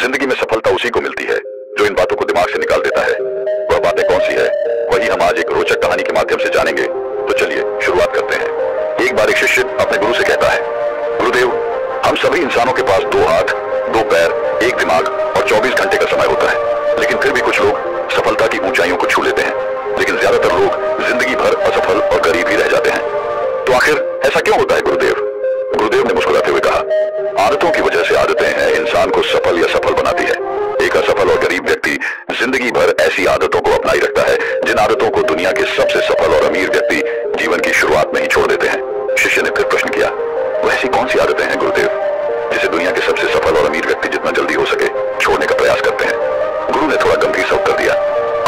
जिंदगी में सफलता उसी को मिलती है जो इन बातों को दिमाग से निकाल देता है। वह बातें कौन सी है, वही हम आज एक रोचक कहानी के माध्यम से जानेंगे। तो चलिए शुरुआत करते हैं। एक बार एक शिष्य अपने गुरु से कहता है, गुरुदेव, हम सभी इंसानों के पास 2 हाथ, 2 पैर, 1 दिमाग और 24 घंटे का समय होता है, लेकिन फिर भी कुछ लोग सफलता की ऊंचाइयों को छू लेते हैं, लेकिन ज्यादातर लोग जिंदगी भर असफल और गरीब ही रह जाते हैं। तो आखिर ऐसा क्यों होता है गुरुदेव? गुरुदेव ने मुस्कुराते हुए कहा, आदतों की वजह से आदतें हैं इंसान को सफल या सफल बनाती है। एक असफल और गरीब व्यक्ति जिंदगी भर ऐसी आदतों को अपनाई रखता है जिन आदतों को दुनिया के सबसे सफल और अमीर व्यक्ति जीवन की शुरुआत में ही छोड़ देते हैं। शिष्य ने फिर प्रश्न किया, वो ऐसी कौन सी आदतें हैं गुरुदेव जिसे दुनिया के सबसे सफल और अमीर व्यक्ति जितना जल्दी हो सके छोड़ने का प्रयास करते हैं? गुरु ने थोड़ा गंभीर सा उत्तर दिया,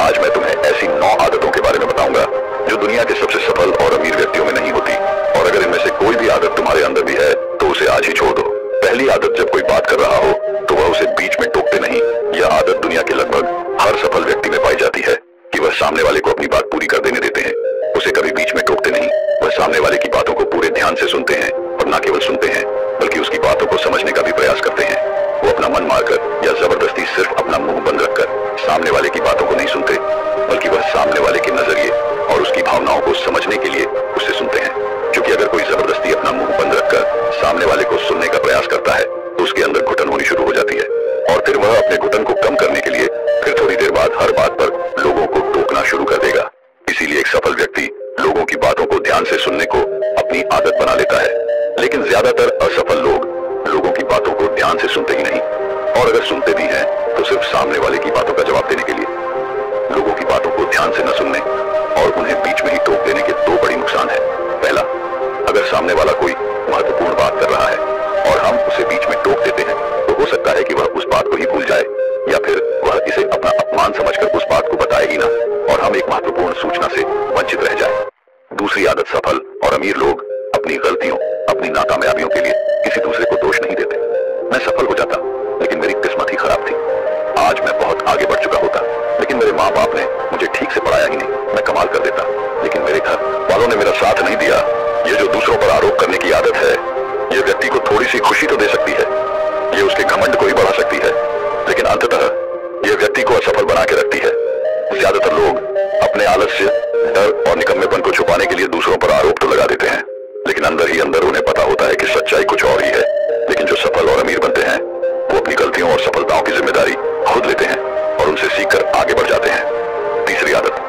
आज मैं तुम्हें ऐसी 9 आदतों के बारे में बताऊंगा जो दुनिया के सबसे सफल और अमीर व्यक्तियों में नहीं होती, और अगर इनमें से कोई भी आदत तुम्हारे अंदर भी है तो उसे आज ही छोड़ दो। पहली आदत, जब कोई बात कर रहा हो तो वह उसे बीच में टोकते नहीं। यह आदत दुनिया के लगभग हर सफल व्यक्ति में पाई जाती है कि वह सामने वाले को अपनी बात पूरी कर देने देते हैं, उसे कभी बीच में टोकते नहीं। वह सामने वाले की बातों को पूरे ध्यान से सुनते हैं और न केवल सुनते हैं बल्कि उसकी बातों को समझने का भी प्रयास करते हैं। वो अपना मन मारकर या जबरदस्ती सिर्फ अपना मुंह बंद रखकर सामने वाले की बातों को नहीं सुनते, बल्कि वह सामने वाले के नजरिए और उसकी भावनाओं को समझने के लिए उसे सुनते हैं। क्योंकि अगर कोई जबरदस्ती अपना मुंह बंद रखकर सामने वाले को सुनने का प्रयास करता है तो उसके अंदर घुटन होनी शुरू हो जाती है, और फिर वह अपने घुटन को कम करने के लिए फिर थोड़ी देर बाद हर बात पर लोगों को टोकना शुरू कर देगा। इसीलिए एक सफल व्यक्ति लोगों की बातों को ध्यान से सुनने को अपनी आदत बना लेता है, लेकिन ज्यादातर असफल लोग लोगों की बातों को ध्यान से सुनते ही नहीं, और अगर सुनते भी हैं तो सिर्फ सामने वाले की बातों का जवाब देने के लिए। लोगों की बातों को ध्यान से न सुनने और उन्हें बीच में ही टोक देने के 2 बड़ी नुकसान है। पहला, अगर सामने वाला कोई महत्वपूर्ण बात कर रहा है और हम उसे बीच में टोक देते हैं तो हो सकता है कि वह उस बात को ही भूल जाए, या फिर वह इसे अपना अपमान समझकर उस बात को बताए ही ना और हम एक महत्वपूर्ण सूचना से वंचित रह जाए। दूसरी आदत, सफल और अमीर लोग अपनी गलतियों, अपनी नाकामयाबियों के लिए किसी दूसरे को दोष नहीं देते। मैं सफल हो जाता लेकिन मेरी किस्मत ही खराब थी, आज मैं बहुत आगे बढ़ चुका होता, लेकिन मेरे माँ बाप ने मुझे ठीक से पढ़ाया ही नहीं, मैं कमाल कर देता, लेकिन मेरे घर वालों ने मेरा साथ नहीं दिया। ये जो दूसरों पर आरोप करने की आदत है, ये व्यक्ति को थोड़ी सी खुशी तो दे सकती है, ये उसके घमंड को ही बढ़ा सकती है, लेकिन अंततः ये व्यक्ति को असफल बना के रखती है। ज्यादातर लोग अपने आलस्य, डर और निकम्मेपन को छुपाने के लिए दूसरों पर आरोप तो लगा देते हैं, लेकिन अंदर ही अंदर उन्हें पता होता है कि सच्चाई कुछ और ही है। लेकिन जो सफल और अमीर बनते हैं वो अपनी गलतियों और सफलताओं की जिम्मेदारी खुद लेते हैं और उनसे सीखकर आगे बढ़ जाते हैं। तीसरी आदत,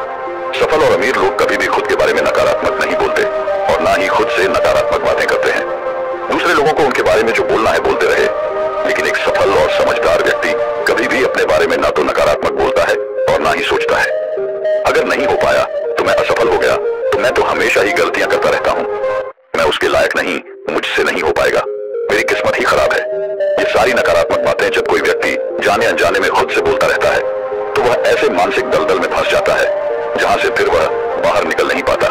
सफल और अमीर लोग कभी भी खुद के बारे में नकारात्मक नहीं बोलते और ना ही खुद से नकारात्मक बातें करते हैं। दूसरे लोगों को उनके बारे में जो बोलना है बोलते रहे, लेकिन एक सफल और समझदार व्यक्ति कभी भी अपने बारे में ना तो नकारात्मक बोलता है और ना ही सोचता है। अगर नहीं हो पाया तो मैं असफल हो गया, तो मैं तो हमेशा ही गलतियां करता रहता हूँ, मैं उसके लायक नहीं, मुझसे नहीं हो पाएगा, मेरी किस्मत ही खराब है। ये सारी नकारात्मक बातें जब कोई व्यक्ति जाने अनजाने में खुद से बोलता रहता है तो वह ऐसे मानसिक दलदल में फंस जाता है जहां से फिर वह बाहर निकल नहीं पाता।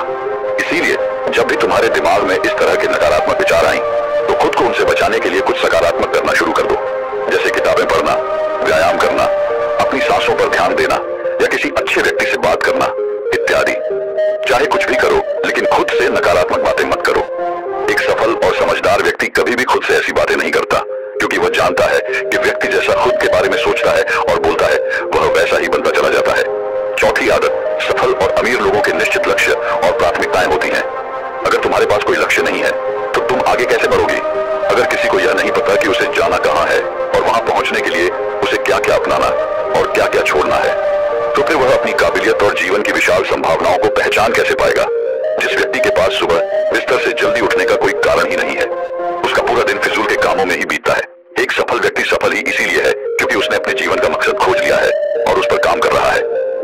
इसीलिए जब भी तुम्हारे दिमाग में इस तरह के नकारात्मक विचार आए तो खुद को उनसे बचाने के लिए कुछ सकारात्मक करना शुरू कर दो, जैसे किताबें पढ़ना, व्यायाम करना, अपनी सांसों पर ध्यान देना या किसी अच्छे व्यक्ति से बात करना इत्यादि। चाहे कुछ भी करो लेकिन खुद से नकारात्मक बातें मत करो। एक सफल और समझदार व्यक्ति कभी भी खुद से ऐसी बातें नहीं करता, क्योंकि वह जानता है कि व्यक्ति जैसा खुद के बारे में सोचता है और बोलता है वह वैसा ही बनता चला जाता है। चौथी आदत, सफल और अमीर लोगों के निश्चित लक्ष्य और प्राथमिकताएं होती हैं। अगर तुम्हारे पास कोई लक्ष्य नहीं है तो तुम आगे कैसे बढ़ोगे? अगर किसी को यह नहीं पता कि उसे जाना कहाँ है और वहां पहुंचने के लिए उसे क्या क्या अपनाना और क्या क्या छोड़ना है, तो फिर वह अपनी काबिलियत और जीवन की विशाल संभावनाओं को पहचान कैसे पाएगा? जिस व्यक्ति के पास सुबह बिस्तर से जल्दी उठने का कोई कारण ही नहीं है, उसका पूरा दिन फिजूल के कामों में ही बीतता है। एक सफल व्यक्ति सफल ही इसीलिए है क्योंकि उसने अपने जीवन का मकसद खोज लिया है और उस पर काम कर रहा है।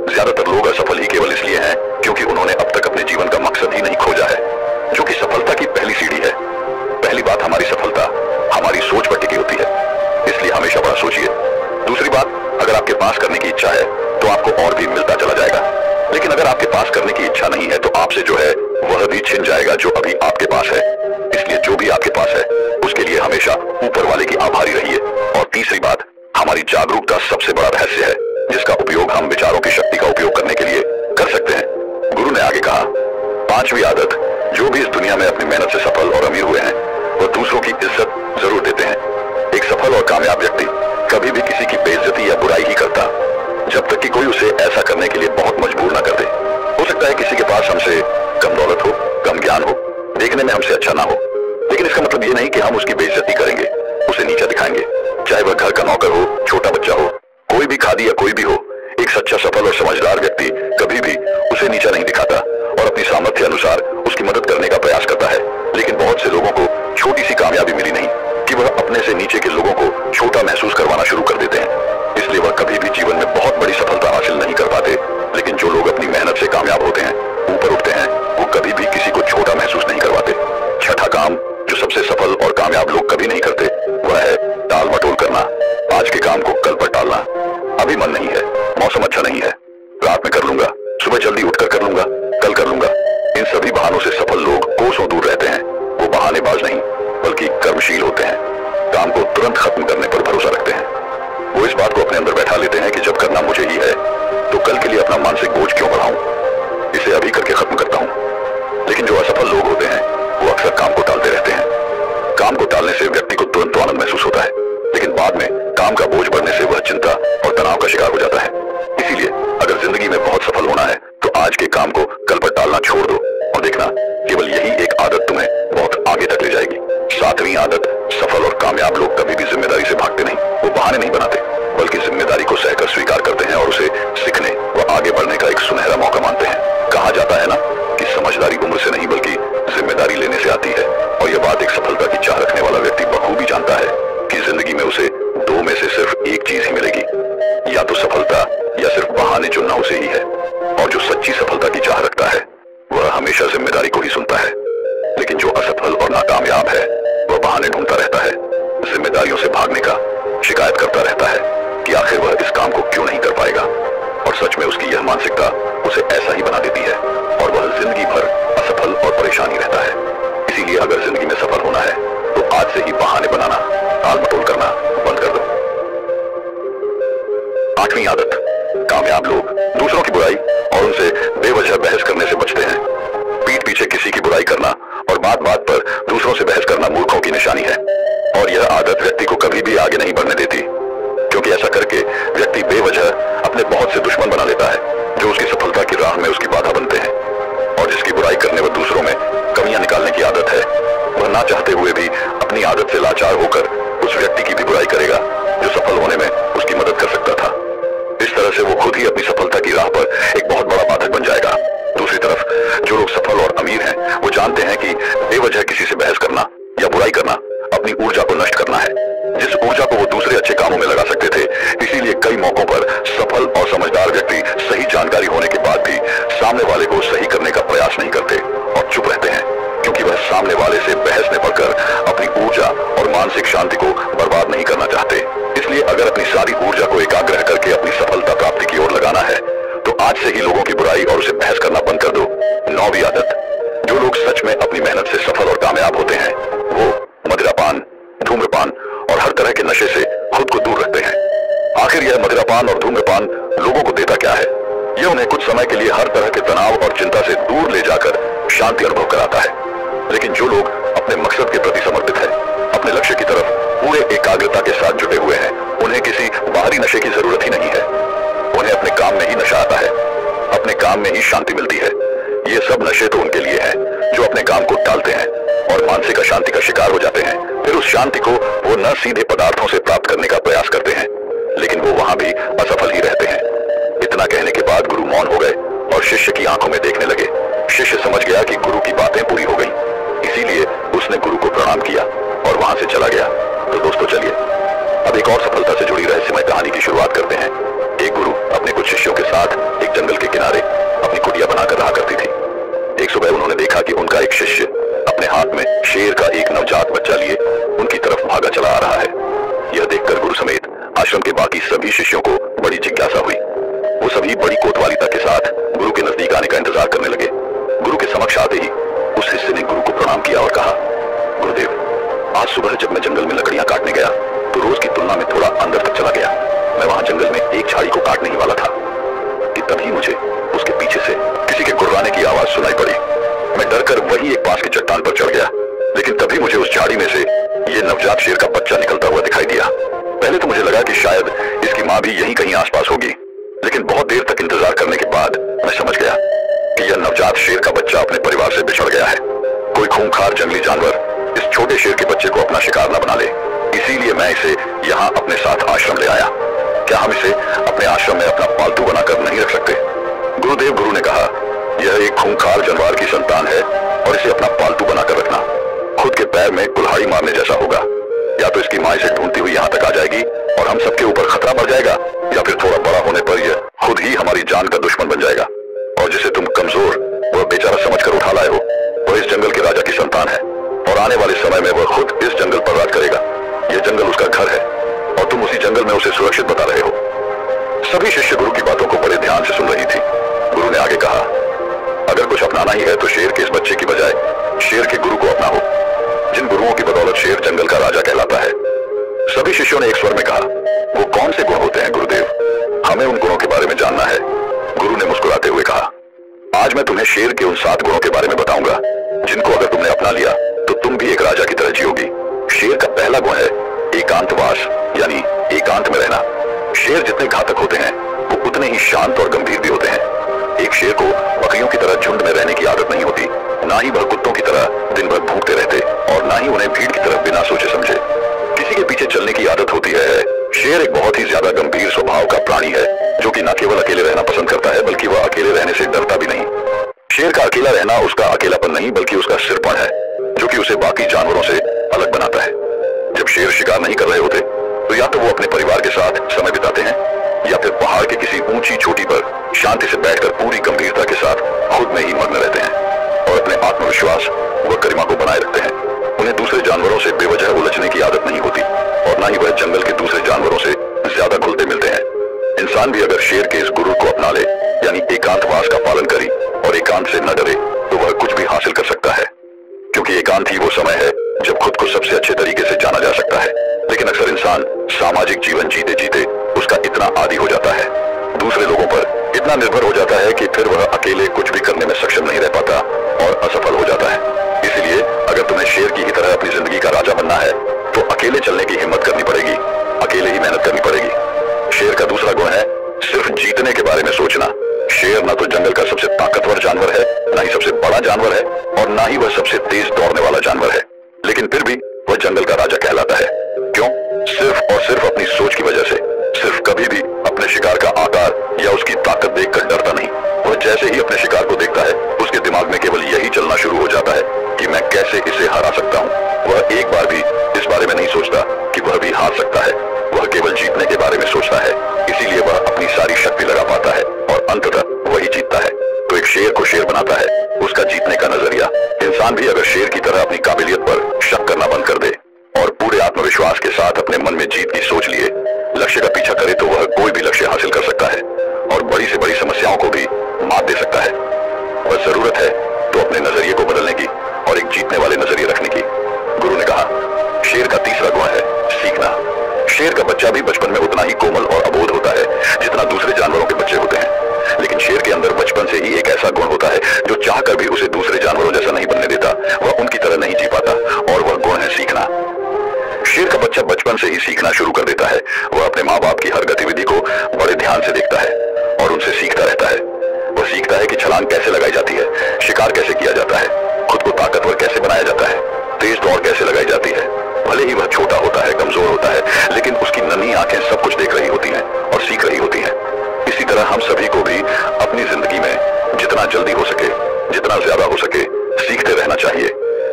ज्यादातर लोग असफल ही केवल इसलिए हैं क्योंकि उन्होंने अब तक अपने जीवन का मकसद ही नहीं खोजा है, जो कि सफलता की पहली सीढ़ी है। पहली बात, हमारी सफलता हमारी सोच पर टिकी होती है, इसलिए हमेशा बड़ा सोचिए। दूसरी बात, अगर आपके पास करने की इच्छा है तो आपको और भी मिलता चला जाएगा, लेकिन अगर आपके पास करने की इच्छा नहीं है तो आपसे जो है वह भी छिन जाएगा जो अभी आपके पास है। इसलिए जो भी आपके पास है उसके लिए हमेशा ऊपर वाले की आभारी रहिए। और तीसरी बात, हमारी जागरूकता सबसे बड़ा रहस्य है जिसका उपयोग हम विचारों की शक्ति का उपयोग करने के लिए कर सकते हैं। गुरु ने आगे कहा, 5वीं आदत, जो भी इस दुनिया में अपनी मेहनत से सफल और अमीर हुए हैं वह दूसरों की इज्जत जरूर देते हैं। एक सफल और कामयाब व्यक्ति कभी भी किसी की बेइज्जती या बुराई ही करता, जब तक कि कोई उसे ऐसा करने के लिए बहुत मजबूर ना कर दे। हो सकता है किसी के पास हमसे कम दौलत हो, कम ज्ञान हो, देखने में हमसे अच्छा ना हो, लेकिन इसका मतलब ये नहीं कि हम उसकी बेइज्जती करेंगे, उसे नीचा दिखाएंगे। चाहे वह घर का नौकर हो, छोटा बच्चा हो, कोई भी खादी या कोई भी हो, एक सच्चा, सफल और समझदार व्यक्ति कभी भी उसे नीचा नहीं दिखाता और अपनी सामर्थ्य अनुसार उसकी मदद करने का प्रयास करता है। लेकिन बहुत से लोगों को छोटी सी कामयाबी मिली नहीं कि वह अपने से नीचे के लोगों को छोटा महसूस करवाना शुरू कर देते हैं। इसलिए वह कभी भी जीवन में बहुत बड़ी सफलता हासिल नहीं कर पाते। लेकिन जो लोग अपनी मेहनत से कामयाब होते हैं, ऊपर उठते हैं, वो कभी भी किसी को छोटा महसूस नहीं करवाते। छठा काम जो सबसे सफल और कामयाब लोग कभी नहीं करते, वह है टाल मटोल करना। आज के काम को कल पर टालना। अभी मन नहीं है, मौसम अच्छा नहीं है, रात में कर लूंगा, सुबह जल्दी उठकर कर लूंगा, कल कर लूंगा। इन सभी बहानों से सफल लोग कोसों दूर रहते हैं। वो बहानेबाज नहीं बल्कि कर्मशील होते हैं। काम को तुरंत खत्म करने पर भरोसा रखते हैं। वो इस बात को अपने अंदर बैठा लेते हैं कि जब करना मुझे ही है तो कल के लिए अपना मानसिक बोझ क्यों बढ़ाऊं, इसे अभी करके खत्म करता हूं। लेकिन जो असफल लोग होते हैं वो अक्सर काम को टालते रहते हैं। काम को टालने से व्यक्ति को तुरंत आनंद महसूस होता है, लेकिन बाद में काम का बोझ बढ़ने से वह चिंता और तनाव का शिकार हो जाता है। इसीलिए अगर जिंदगी में बहुत सफल होना है तो आज के काम को कल पर टालना छोड़ दो और देखना, केवल यही एक आदत तुम्हें बहुत आगे तक ले जाएगी। सातवीं आदत, सफल और कामयाब लोग कभी भी जिम्मेदारी से भागते नहीं। वो बहाने नहीं बनाते, बल्कि जिम्मेदारी को सहकर स्वीकार करते हैं और उसे सीखने व आगे बढ़ने का एक सुनहरा मौका मानते हैं। कहा जाता है ना कि समझदारी उम्र से नहीं बल्कि जिम्मेदारी लेने से आती है। और यह बात एक सफलता की चाह रखने वाला व्यक्ति बखूबी जानता है कि जिंदगी में उसे दो में से सिर्फ एक चीज ही मिलेगी, या तो सफलता या सिर्फ बहाने चुनना उसे ही है। और जो सच्ची सफलता की चाह रखता है वह हमेशा जिम्मेदारी को ही सुनता है। लेकिन जो असफल और नाकामयाब है वह बहाने ढूंढता रहता है, जिम्मेदारियों से भागने का, शिकायत करता रहता है कि आखिर वह इस काम को क्यों नहीं कर पाएगा। और सच में उसकी यह मानसिकता उसे ऐसा ही बना देती है और वह जिंदगी भर असफल और परेशान ही रहता है। इसीलिए अगर जिंदगी में सफल होना है तो आज से ही बहाने बनाना, टाल मटोल करना बंद कर दो। आठवीं आदत, कामयाब लोग दूसरों की बुराई और उनसे बेवजह बहस करने से बचते हैं। पीठ पीछे किसी की बुराई करना और बात बात पर दूसरों से बहस करना मूर्खों की निशानी है। और यह आदत व्यक्ति को कभी भी आगे नहीं बढ़ने देती, क्योंकि ऐसा करके व्यक्ति बेवजह अपने बहुत से दुश्मन बना लेता है जो उसकी सफलता की राह में उसकी बाधा बनते हैं। और जिसकी बुराई करने व दूसरों में कमियां निकालने की आदत है, वह ना चाहते हुए भी अपनी आदत से लाचार होकर उस व्यक्ति की भी बुराई करेगा जो सफल होने में उसकी मदद कर सकता था। इस तरह से वो खुद ही अपनी सफलता की राह पर एक बहुत बड़ा बाधक बन जाएगा। दूसरी तरफ जो लोग सफल और अमीर हैं वो जानते हैं कि बेवजह किसी से बहस करना या बुराई करना अपनी ऊर्जा को नष्ट करना है, जिस ऊर्जा को वो दूसरे अच्छे कामों में लगा सकते थे। इसीलिए कई मौकों पर सफल और समझदार व्यक्ति सही जानकारी होने के बाद भी सामने वाले को सही करने का प्रयास नहीं करते और चुप रहते हैं, क्योंकि वह सामने वाले से बहस में पड़कर अपनी ऊर्जा और मानसिक शांति को बर्बाद नहीं करना चाहते। इसलिए अगर अपनी सारी ऊर्जा को एकाग्र करके अपनी सफलता प्राप्ति की ओर लगाना है तो आज से ही लोगों की बुराई और उसे बहस करना बंद कर दो। नौवीं आदत, जो लोग सच में अपनी मेहनत से सफल और कामयाब होते हैं वो मदिरापान, धूम्रपान और हर तरह के नशे से खुद को दूर रखते हैं। आखिर यह मदिरापान और धूम्रपान लोगों को देता क्या है? यह उन्हें कुछ समय के लिए हर तरह के तनाव और चिंता से दूर ले जाकर शांति अनुभव कराता है। लेकिन जो लोग अपने मकसद के प्रति समर्पित है, अपने लक्ष्य की तरफ पूरे एकाग्रता के साथ जुटे हुए हैं, उन्हें किसी बाहरी नशे की जरूरत ही नहीं है। उन्हें अपने काम में ही नशा आता है, अपने काम में ही शांति मिलती है। ये सब नशे तो उनके लिए हैं जो अपने काम को टालते हैं और मानसिक अशांति का शिकार हो जाते हैं। फिर उस शांति को वो न सीधे पदार्थों से प्राप्त करने का प्रयास करते हैं, लेकिन वो वहां भी असफल ही रहते हैं। इतना कहने के बाद गुरु मौन हो गए और शिष्य की आंखों में देखने लगे। शिष्य समझ गया कि गुरु की बातें पूरी हो गई, इसीलिए उसने गुरु को प्रणाम किया और वहां से चला गया। तो दोस्तों चलिए अब एक और सफलता से जुड़ी रहस्यमय कहानी की शुरुआत करते हैं। एक गुरु अपने कुछ शिष्यों के साथ एक जंगल के किनारे अपनी कुटिया बनाकर रहा करती थी। एक सुबह उन्होंने देखा कि उनका एक शिष्य अपने हाथ में शेर का एक नवजात बच्चा लिए उनकी तरफ भागा चला आ रहा है। यह देखकर गुरु समेत आश्रम के बाकी सभी शिष्यों को बड़ी जिज्ञासा हुई। वो सभी बड़ी कोतवालिता के साथ गुरु के नजदीक आने का इंतजार करने लगे। गुरु के समक्ष आते ही उस शिष्य ने गुरु को प्रणाम किया और कहा, गुरुदेव, आज सुबह जब मैं जंगल में लकड़ियां काटने गया तो रोज की तुलना में थोड़ा अंदर तक चला गया। मैं वहां जंगल में एक झाड़ी को काटने ही वाला था कि तभी मुझे उसके पीछे से किसी के गुर्राने की आवाज सुनाई पड़ी। मैं डरकर वही एक पास की चट्टान पर चढ़ गया, लेकिन तभी मुझे उस झाड़ी में से ये नवजात शेर का बच्चा निकलता हुआ दिखाई दिया। पहले तो मुझे लगा कि शायद इसकी माँ भी यहीं कहीं आसपास होगी, लेकिन बहुत देर तक इंतजार करने के बाद मैं समझ गया कि यह नवजात शेर का बच्चा अपने परिवार से बिछड़ गया है। कोई खूंखार जंगली जानवर इस छोटे शेर के बच्चे को अपना शिकार न बना ले, इसीलिए मैं इसे यहाँ अपने साथ आश्रम ले आया। क्या हम इसे अपने आश्रम में अपना पालतू बनाकर नहीं रख सकते? गुरुदेव गुरु ने कहा, यह एक खूंखार जानवर की संतान है और इसे अपना पालतू बनाकर रखना खुद के पैर में कुल्हाड़ी मारने जैसा होगा। या तो इसकी माँ इसे ढूंढती हुई यहाँ तक आ जाएगी और हम सबके ऊपर खतरा बढ़ जाएगा, या फिर थोड़ा बड़ा होने पर यह खुद ही हमारी जान का दुश्मन बन जाएगा। और जिसे तुम कमजोर व बेचारा समझकर उठा लाए हो, वह इस जंगल के राजा की संतान है और आने वाले समय में वह खुद इस जंगल पर राज करेगा। यह जंगल उसका घर है और तुम उसी जंगल में उसे सुरक्षित बता रहे हो। सभी शिष्य गुरु की बातों को बड़े ध्यान से सुन रही थी। गुरु ने आगे कहा, अगर कुछ अपनाना ही है तो शेर के इस बच्चे की बजाय शेर के गुरु को अपनाओ, जिन गुरुओं की बदौलत शेर जंगल का राजा कहलाता है। सभी शिष्यों ने एक स्वर में कहा, वो कौन से गुण होते हैं गुरुदेव? हमें उन गुणों के बारे में जानना है। गुरु ने मुस्कुराते हुए कहा, आज मैं तुम्हें शेर के उन 7 गुणों के बारे में बताऊंगा, जिनको अगर तुमने अपना लिया तो तुम भी एक राजा की तरह जियोगी। शेर का पहला गुण है एकांतवास, यानी एकांत में रहना। शेर जितने घातक होते हैं वो उतने ही शांत और गंभीर भी होते हैं। एक शेर को बकरियों की तरह झुंड में रहने की आदत नहीं होती, ना ही वह कुत्तों की तरह दिन भर भूखते रहते और ना ही उन्हें भीड़ की तरफ बिना सोचे समझे किसी के पीछे चलने की आदत होती है। शेर एक बहुत ही ज्यादा गंभीर स्वभाव का प्राणी है, जो कि न केवल अकेले रहना पसंद करता है बल्कि वह अकेले रहने से डरता भी नहीं। शेर का अकेला रहना उसका अकेलापन नहीं बल्कि उसका सिरपण है, जो कि उसे बाकी जानवरों से अलग बनाता है। जब शेर शिकार नहीं कर रहे होते तो या तो वो अपने परिवार के साथ समय बिताते हैं या फिर पहाड़ के किसी ऊंची चोटी पर शांति से बैठकर पूरी गंभीरता के साथ खुद में ही मग्न रहते हैं और अपने आत्मविश्वास व गरिमा को बनाए रखते हैं। उन्हें दूसरे जानवरों से बेवजह उलझने की आदत नहीं होती और न ही वह जंगल के दूसरे जानवरों से ज्यादा घुलते मिलते हैं। इंसान भी अगर शेर के इस गुरु को अपना ले, यानी एकांतवास का पालन करे और एकांत से न डरे, तो वह कुछ भी हासिल कर सकता है, क्योंकि एकांत ही वो समय है जब खुद को सबसे अच्छे तरीके से जाना जा सकता है। लेकिन अक्सर इंसान सामाजिक जीवन जीते जीते उसका इतना आदी हो जाता है, दूसरे लोगों पर इतना निर्भर हो जाता है कि फिर वह अकेले कुछ भी करने में सक्षम नहीं रह पाता और असफल हो जाता है। इसलिए अगर तुम्हें शेर की ही तरह अपनी जिंदगी का राजा बनना है तो अकेले चलने की हिम्मत करनी पड़ेगी, अकेले ही मेहनत करनी पड़ेगी। शेर का दूसरा गुण है सिर्फ जीतने के बारे में सोचना। शेर न तो जंगल का सबसे ताकतवर जानवर है, न ही सबसे बड़ा जानवर है और न ही वह सबसे तेज दौड़ने वाला जानवर है, लेकिन फिर भी वह जंगल का राजा कहलाता है। क्यों? सिर्फ और सिर्फ अपनी सोच की वजह से। सिर्फ कभी भी अपने शिकार का आकार या उसकी ताकत देखकर डरता नहीं। वह जैसे ही अपने शिकार को देखता है उसके दिमाग में केवल यही चलना शुरू हो जाता है कि मैं कैसे इसे हरा सकता हूँ। वह एक बार भी इस बारे में नहीं सोचता कि वह भी हार सकता है, वह केवल जीतने के बारे में सोचता है। इसीलिए वह अपनी सारी शक्ति लगा पाता है और अंततः वही जीतता है। तो एक शेर को शेर बनाता है उसका जीतने का नजरिया। इंसान भी अगर शेर की तरह अपनी काबिलियत पर शक करना बंद कर दे और पूरे आत्मविश्वास के साथ अपने मन में जीत की सोच लिए लक्ष्य का पीछा करे तो वह कोई भी लक्ष्य हासिल कर सकता है और बड़ी से बड़ी समस्याओं को भी मात दे सकता है। बस जरूरत है तो अपने नजरिए को बदलने की और एक जीतने वाले नजरिए रखने की। गुरु ने कहा, शेर का तीसरा गुण है सीखना। शेर का बच्चा भी बचपन में उतना ही कोमल और अबोध होता है जितना दूसरे जानवरों के बच्चे होते हैं, लेकिन शेर के अंदर बचपन से ही एक ऐसा गुण होता है जो चाहकर भी उसे दूसरे जानवरों जैसा नहीं बनने देता। वह उनकी तरह नहीं जी पाता और वह गुण है सीखना। शेर का बच्चा बचपन से ही सीखना शुरू कर देता है। वह अपने माँ बाप की हर गतिविधि को बड़े ध्यान से देखता है और उनसे सीखता रहता है। वह सीखता है कि छलांग कैसे लगाई जाती है, शिकार कैसे किया जाता है, खुद को ताकतवर कैसे बनाया जाता है, तेज दौड़ कैसे लगाई जाती है। भले ही वह छोटा होता है, कमजोर होता है, लेकिन उसकी नन्ही आंखें सब कुछ देख रही होती हैं और सीख रही होती हैं। इसी तरह हम सभी को भी अपनी जिंदगी में जितना जल्दी हो सके, जितना ज्यादा हो सके, सीखते रहना चाहिए,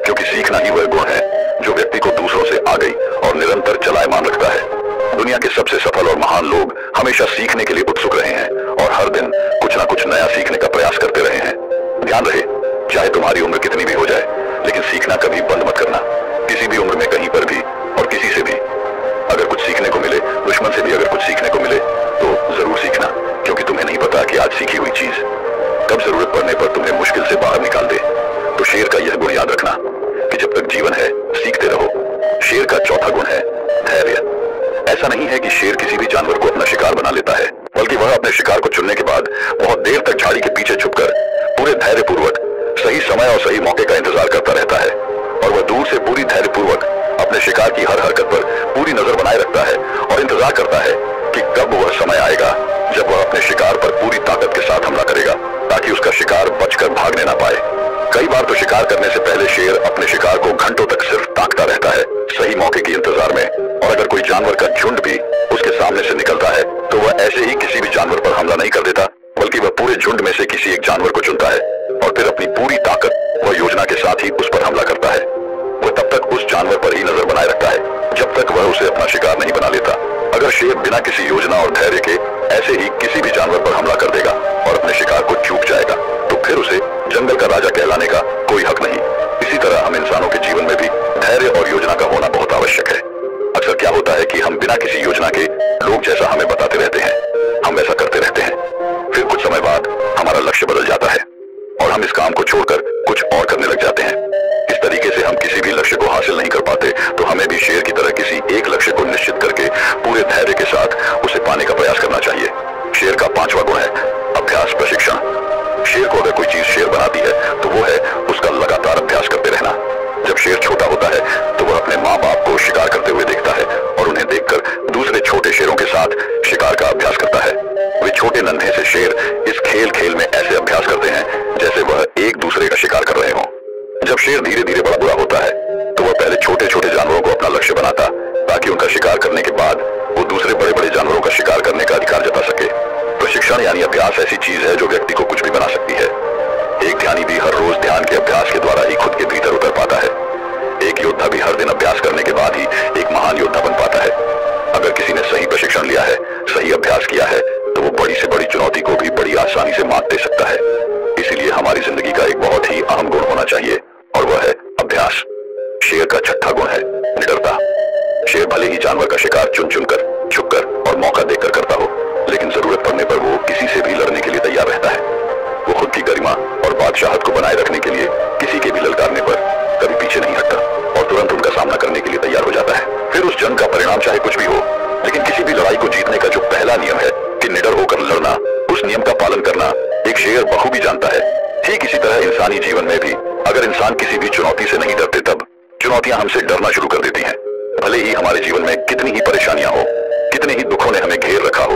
क्योंकि सीखना ही वह गुण है जो व्यक्ति को दूसरों से आगे और निरंतर चलायमान रखता है। दुनिया के सबसे सफल और महान लोग हमेशा सीखने के लिए उत्सुक रहे हैं और हर दिन कुछ ना कुछ नया सीखने का प्रयास करते रहे हैं। ध्यान रहे, चाहे तुम्हारी उम्र कितनी भी हो जाए, लेकिन सीखना कभी बंद मत करना। किसी भी उम्र में कहीं पर भी और किसी से भी अगर कुछ सीखने को मिले, दुश्मन से भी अगर कुछ सीखने को मिले तो जरूर सीखना, क्योंकि तुम्हें नहीं पता कि आज सीखी हुई चीज कब जरूरत पड़ने पर तुम्हें मुश्किल से बाहर निकाल दे। तो शेर का यह गुण याद रखना कि जब तक जीवन है सीखते रहो। शेर का चौथा गुण है धैर्य। ऐसा नहीं है कि शेर किसी भी जानवर को अपना शिकार बना लेता है, बल्कि वह अपने शिकार को चुनने के बाद बहुत देर तक झाड़ी के पीछे छुपकर पूरे धैर्यपूर्वक सही समय और सही मौके का इंतजार करता रहता है और वह दूर से पूरी धैर्यपूर्वक अपने शिकार की हर हरकत पर पूरी नजर बनाए रखता है और इंतजार करता है कि कब वह समय आएगा जब वह अपने शिकार पर पूरी ताकत के साथ हमला करेगा, ताकि उसका शिकार बचकर भागने ना पाए। कई बार तो शिकार करने से पहले शेर अपने शिकार को घंटों तक सिर्फ ताकता रहता है, सही मौके की इंतजार में। और अगर कोई जानवर का झुंड भी उसके सामने से निकलता है तो वह ऐसे ही किसी भी जानवर पर हमला नहीं कर देता, बल्कि वह पूरे झुंड में से किसी एक जानवर को चुनता है और फिर अपनी पूरी ताकत व योजना के साथ ही उस पर हमला करता है। वह तब तक उस जानवर पर ही नजर बनाए रखता है जब तक वह उसे अपना शिकार नहीं बना लेता। अगर शेर बिना किसी योजना और धैर्य के ऐसे ही किसी भी जानवर पर हमला कर देगा और अपने शिकार को चूक जाएगा तो फिर उसे जंगल का राजा कहलाने का कोई हक नहीं। इसी तरह हम इंसानों के जीवन में भी धैर्य और योजना का होना बहुत आवश्यक है। अक्सर क्या होता है कि हम बिना किसी योजना के लोग जैसा हमें बताते रहते हैं, हम वैसा करते रहते हैं। फिर कुछ समय बाद हमारा लक्ष्य बदल जाता है और हम इस काम को छोड़कर कुछ और करने लग जाते हैं। इस तरीके से हम किसी भी लक्ष्य को हासिल नहीं कर पाते। तो हमें भी शेर की तरह किसी एक लक्ष्य को निश्चित करके पूरे धैर्य के साथ उसे पाने का प्रयास करना चाहिए। शेर का 5वां गुण है अभ्यास प्रशिक्षण। शेर को अगर कोई चीज शेर बनाती है तो वो है उसका लगातार अभ्यास करते रहना। जब शेर छोटा होता है तो वह अपने माँ बाप को शिकार करते हुए देखता है और उन्हें देखकर दूसरे छोटे शेरों के साथ शिकार का अभ्यास करता है। वे छोटे नन्हे से शेर इस खेल में ऐसे अभ्यास करते हैं जैसे वह एक दूसरे का शिकार कर रहे हों। जब शेर धीरे धीरे बड़ा होता है तो वह पहले छोटे छोटे जानवरों को अपना लक्ष्य बनाता, ताकि उनका शिकार करने के बाद वो दूसरे बड़े बड़े जानवरों का शिकार करने का अधिकार जता सके। प्रशिक्षण यानी अभ्यास ऐसी चीज है जो व्यक्ति को कुछ भी बना सकती है। एक ध्यानी भी हर रोज ध्यान के अभ्यास के द्वारा ही खुद के भीतर उतर पाता है। एक योद्धा भी हर दिन अभ्यास करने के बाद ही एक महान योद्धा बन पाता है। अगर किसी ने सही प्रशिक्षण लिया है, सही अभ्यास किया है, तो वो बड़ी से बड़ी चुनौती को भी बड़ी आसानी से मात दे सकता है। इसीलिए हमारी जिंदगी का एक बहुत ही अहम गुण होना चाहिए और वह है अभ्यास। शेर का 6वां गुण है निडरता। शेर भले ही जानवर का शिकार चुन चुनकर, छुपकर और मौका देखकर करता हो, लेकिन जरूरत पड़ने पर वो किसी से भी लड़ने के लिए तैयार रहता है। वो खुद की गरिमा और बादशाहत को बनाए रखने के लिए किसी के भी ललकारने पर कभी पीछे नहीं हटता और तुरंत उनका सामना करने के लिए तैयार हो जाता है। फिर उस जंग का परिणाम चाहे कुछ भी हो, लेकिन किसी भी लड़ाई को जीतने का जो पहला नियम है कि निडर होकर लड़ना, उस नियम का पालन करना एक शेर बखूबी जानता है। ठीक इसी तरह इंसानी जीवन में भी अगर इंसान किसी भी चुनौती से नहीं डरते, तब चुनौतियां हमसे डरना शुरू कर देती हैं। भले ही हमारे जीवन में कितनी ही परेशानियां हो, कितने ही दुखों ने हमें घेर रखा हो,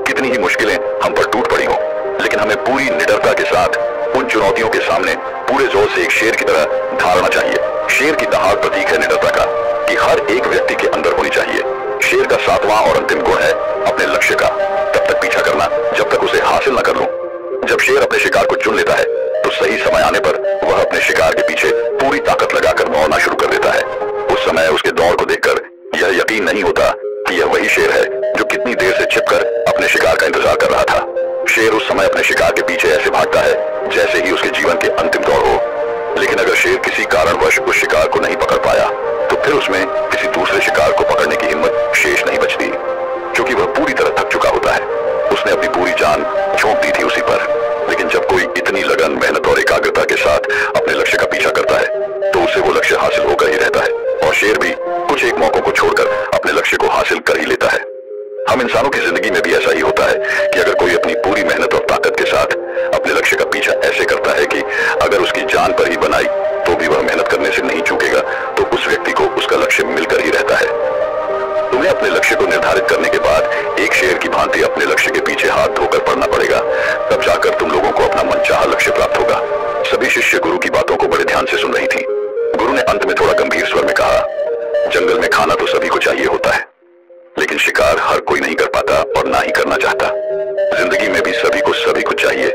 कितनी ही मुश्किलें हम पर टूट पड़ी हो, लेकिन हमें पूरी निडरता के साथ उन चुनौतियों के सामने पूरे जोर से एक शेर की तरह धारना चाहिए। शेर की दहाड़ प्रतीक है निडरता का, कि हर एक व्यक्ति के अंदर होनी चाहिए। शेर का 7वां और अंतिम गुण है अपने लक्ष्य का तब तक पीछा करना जब तक उसे हासिल न कर लूं। जब शेर अपने शिकार को चुन लेता है तो सही समय आने पर वह अपने शिकार के पीछे पूरी ताकत लगाकर दौड़ना शुरू कर देता है। उस समय उसके दौड़ को देखकर यह यकीन नहीं होता कि यह वही शेर है जो कितनी देर से छिपकर अपने शिकार का इंतजार कर रहा था। शेर उस समय अपने शिकार के पीछे ऐसे भागता है जैसे ही उसके जीवन के अंतिम दौड़ हो। लेकिन अगर शेर किसी कारणवश उस शिकार को नहीं पकड़ पाया तो फिर उसमें किसी दूसरे शिकार को पकड़ने की हिम्मत शेष नहीं बचती, क्योंकि वह पूरी तरह थक चुका होता है। उसने अपनी पूरी जान झोंक दी थी उसी पर। लेकिन जब कोई इतनी लगन, मेहनत और एकाग्रता के साथ अपने लक्ष्य का पीछा करता है तो उसे वो लक्ष्य हासिल होकर ही रहता है। और शेर भी कुछ एक मौकों को छोड़कर अपने लक्ष्य को हासिल कर ही लेता है। हम इंसानों की जिंदगी में भी ऐसा ही होता है कि अगर कोई अपनी पूरी मेहनत और ताकत के साथ अपने लक्ष्य का पीछा ऐसे करता है कि अगर उसकी जान पर ही बनाई तो भी वह मेहनत करने से नहीं चूकेगा, तो उस व्यक्ति को उसका लक्ष्य मिलकर ही रहता है। तुम्हें अपने लक्ष्य को निर्धारित करने के बाद एक शेर की भांति अपने लक्ष्य के पीछे हाथ धोकर पड़ना पड़ेगा, तब जाकर तुम लोगों को अपना मनचाहा लक्ष्य प्राप्त होगा। सभी शिष्य गुरु की बातों को बड़े ध्यान से सुन रही थी। गुरु ने अंत में थोड़ा गंभीर स्वर में कहा, जंगल में खाना तो सभी को चाहिए होता है, लेकिन शिकार हर कोई नहीं कर पाता और ना ही करना चाहता। जिंदगी में भी सभी कुछ चाहिए,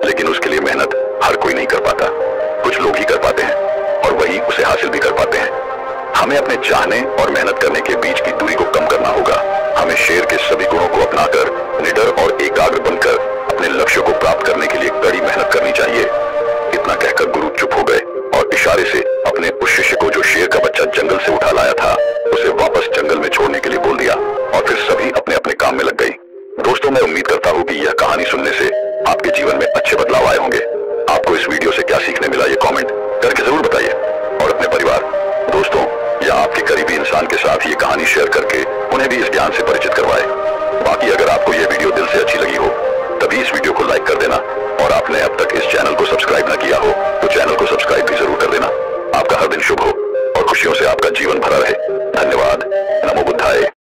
लेकिन उसके लिए मेहनत हर कोई नहीं कर पाता। कुछ लोग ही कर पाते हैं और वही उसे हासिल भी कर पाते हैं। हमें अपने चाहने और मेहनत करने के बीच की दूरी को कम करना होगा। हमें शेर के सभी गुणों को अपनाकर निडर और एकाग्र बनकर अपने लक्ष्य को प्राप्त करने के लिए कड़ी मेहनत करनी चाहिए। इतना कहकर गुरु चुप हो गए और इशारे से अपने उस शिष्य को जो शेर का बच्चा जंगल से उठा लाया था उसे वापस जंगल में छोड़ने के लिए बोल दिया और फिर सभी अपने अपने काम में लग गई। दोस्तों, मैं उम्मीद करता हूँ कि यह कहानी सुनने से आपके जीवन में अच्छे बदलाव आए होंगे। आपको इस वीडियो से क्या सीखने मिला, ये कमेंट करके जरूर बताइए और अपने परिवार, दोस्तों या आपके करीबी इंसान के साथ ये कहानी शेयर करके उन्हें भी इस ज्ञान से परिचित करवाएं। बाकी अगर आपको ये वीडियो दिल से अच्छी लगी हो तभी इस वीडियो को लाइक कर देना और आपने अब तक इस चैनल को सब्सक्राइब न किया हो तो चैनल को सब्सक्राइब भी जरूर कर देना। आपका हर दिन शुभ हो और खुशियों से आपका जीवन भरा रहे। धन्यवाद। नमो बुद्धाय।